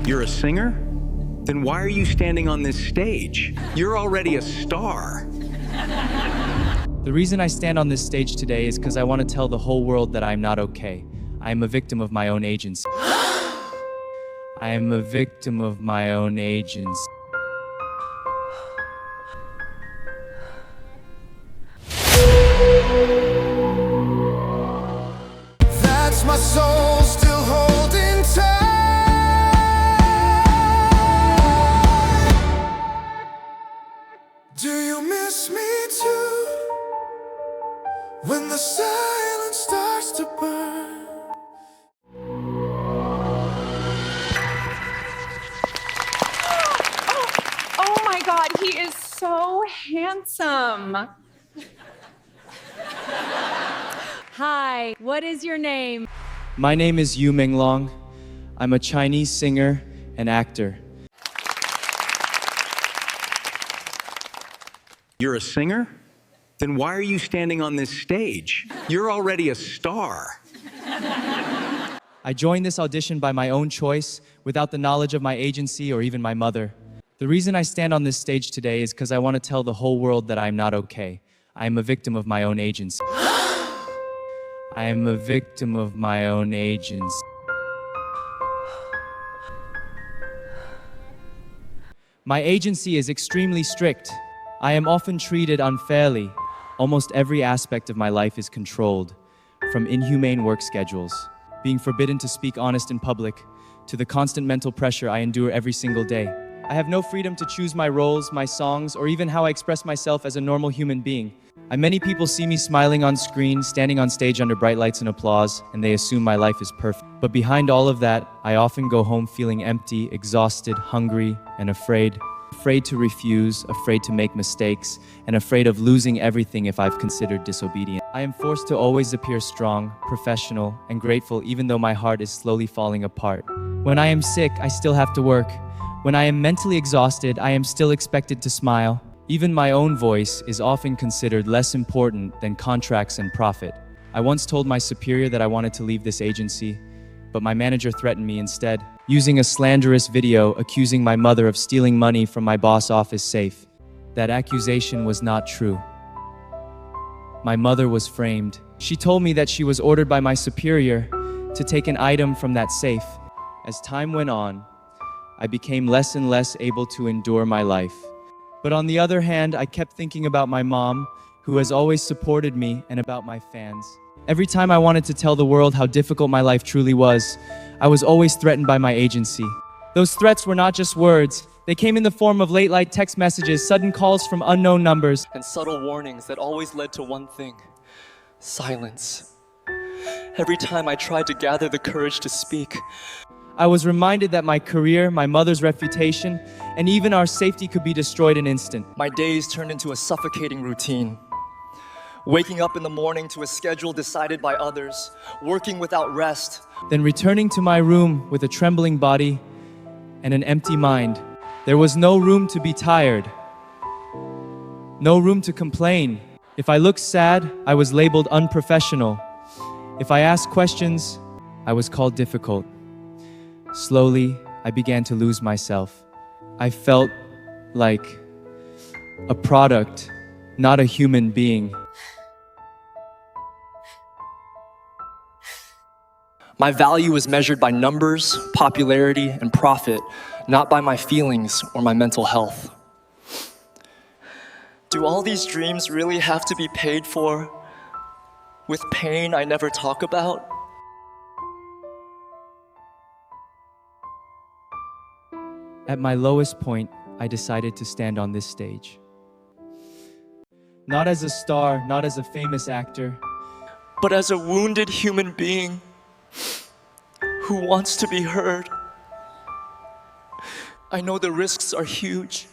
You're a singer? Then why are you standing on this stage? You're already a star. The reason I stand on this stage today is because I want to tell the whole world that I am not okay. I am a victim of my own agency. I am a victim of my own agency. That's my soul still holding tight. Do you miss me too? When the silence starts to burn. Oh my God, he is so handsome. Hi, what is your name? My name is Menglong. I'm a Chinese singer and actor. You're a singer? Then why are you standing on this stage? You're already a star. I joined this audition by my own choice, without the knowledge of my agency or even my mother. The reason I stand on this stage today is because I want to tell the whole world that I am not okay. I am a victim of my own agency. I am a victim of my own agency. My agency is extremely strict. I am often treated unfairly. Almost every aspect of my life is controlled, from inhumane work schedules, being forbidden to speak honest in public, to the constant mental pressure I endure every single day. I have no freedom to choose my roles, my songs, or even how I express myself as a normal human being. Many people see me smiling on screen, standing on stage under bright lights and applause, and they assume my life is perfect. But behind all of that, I often go home feeling empty, exhausted, hungry, and afraid. Afraid to refuse, afraid to make mistakes, and afraid of losing everything if I've considered disobedient. I am forced to always appear strong, professional, and grateful even though my heart is slowly falling apart. When I am sick, I still have to work. When I am mentally exhausted, I am still expected to smile. Even my own voice is often considered less important than contracts and profit. I once told my superior that I wanted to leave this agency, but my manager threatened me instead, using a slanderous video accusing my mother of stealing money from my boss' office safe. That accusation was not true. My mother was framed. She told me that she was ordered by my superior to take an item from that safe. As time went on, I became less and less able to endure my life. But on the other hand, I kept thinking about my mom, who has always supported me, and about my fans. Every time I wanted to tell the world how difficult my life truly was, I was always threatened by my agency. Those threats were not just words. They came in the form of late-night text messages, sudden calls from unknown numbers, and subtle warnings that always led to one thing: silence. Every time I tried to gather the courage to speak, I was reminded that my career, my mother's reputation, and even our safety could be destroyed in an instant. My days turned into a suffocating routine. Waking up in the morning to a schedule decided by others, working without rest. Then returning to my room with a trembling body and an empty mind. There was no room to be tired. No room to complain. If I looked sad, I was labeled unprofessional. If I asked questions, I was called difficult. Slowly, I began to lose myself. I felt like a product, not a human being. My value is measured by numbers, popularity, and profit, not by my feelings or my mental health. Do all these dreams really have to be paid for with pain I never talk about? At my lowest point, I decided to stand on this stage. Not as a star, not as a famous actor, but as a wounded human being who wants to be heard. I know the risks are huge.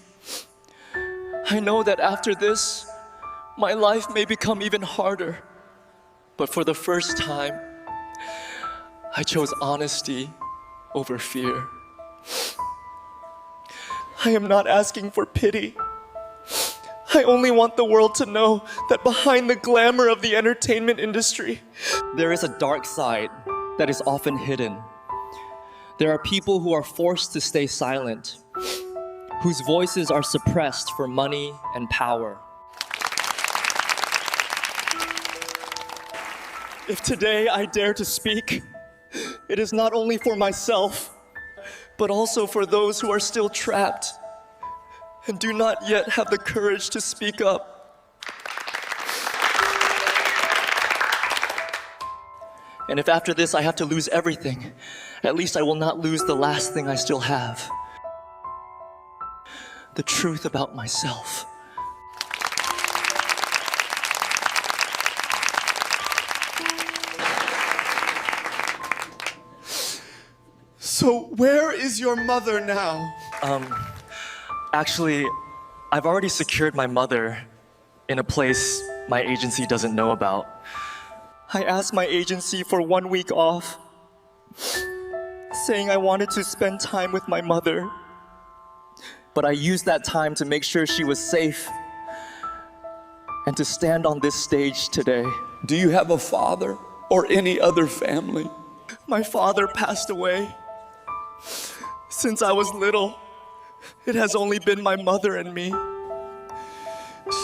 I know that after this, my life may become even harder. But for the first time, I chose honesty over fear. I am not asking for pity. I only want the world to know that behind the glamour of the entertainment industry, there is a dark side that is often hidden. There are people who are forced to stay silent, whose voices are suppressed for money and power. If today I dare to speak, it is not only for myself, but also for those who are still trapped and do not yet have the courage to speak up. And if after this I have to lose everything, at least I will not lose the last thing I still have. The truth about myself. So where is your mother now? Actually, I've already secured my mother in a place my agency doesn't know about. I asked my agency for 1 week off, saying I wanted to spend time with my mother. But I used that time to make sure she was safe and to stand on this stage today. Do you have a father or any other family? My father passed away. Since I was little, it has only been my mother and me.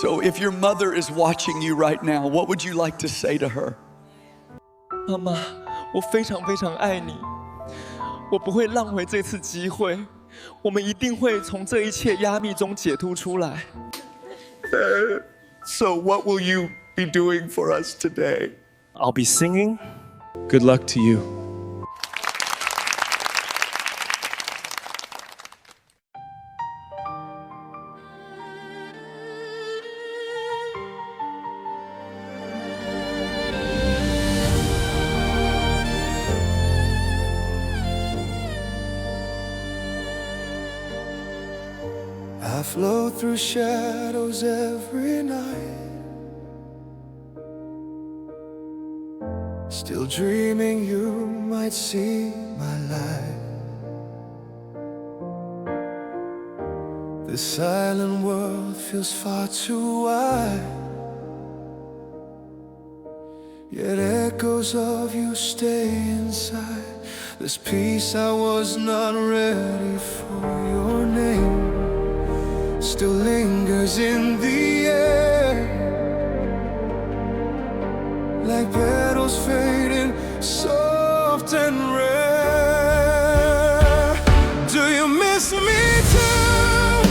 So if your mother is watching you right now, what would you like to say to her? 妈妈，我非常非常爱你，我不会浪费这次机会，我们一定会从这一切压力中解脱出来。So what will you be doing for us today? I'll be singing. Good luck to you. I float through shadows every night, still dreaming you might see my light. This silent world feels far too wide, yet echoes of you stay inside. This peace I was not ready for. Your name still lingers in the air, like petals fading, soft and rare. Do you miss me too?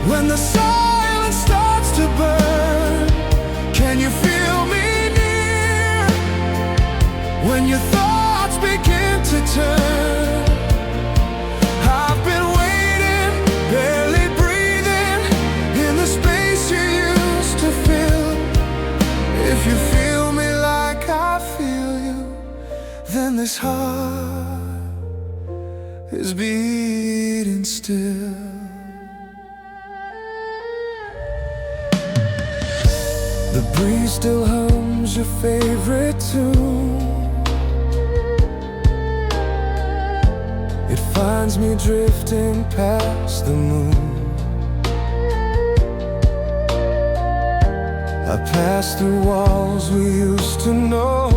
When the silence starts to burn, can you feel me near? When your thoughts begin to turn, I've been waiting, barely if you feel me like I feel you, then this heart is beating still. The breeze still hums your favorite tune. It finds me drifting past the moon. I pass through walls we used to know,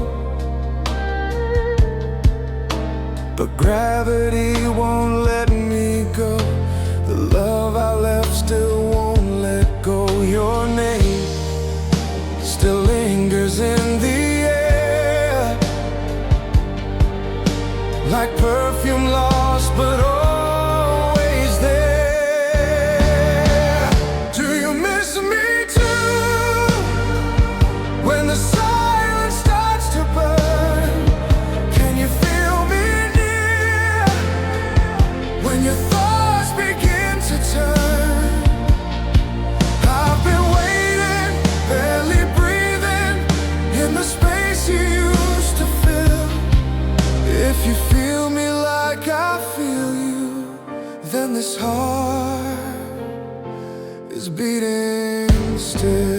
but gravity won't let me go. The love I left still won't let go. Your name still lingers in the air, like perfume lost but always there. Do you miss me? When the silence starts to burn, can you feel me near? When your thoughts begin to turn, I've been waiting, barely breathing, in the space you used to fill. If you feel me like I feel you, then this heart is beating still.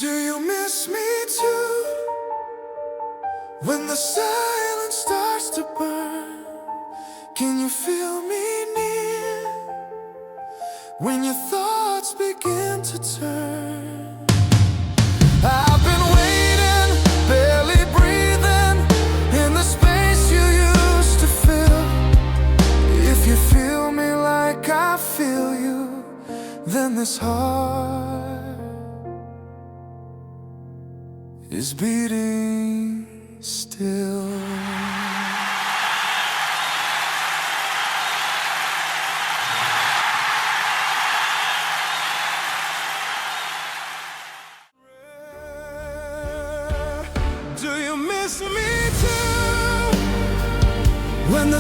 Do you miss me too? When the silence starts to burn, can you feel me near? When your thoughts begin to turn, I've been waiting, barely breathing, in the space you used to fill. If you feel me like I feel you, then this heart is beating still. Do you miss me too? When the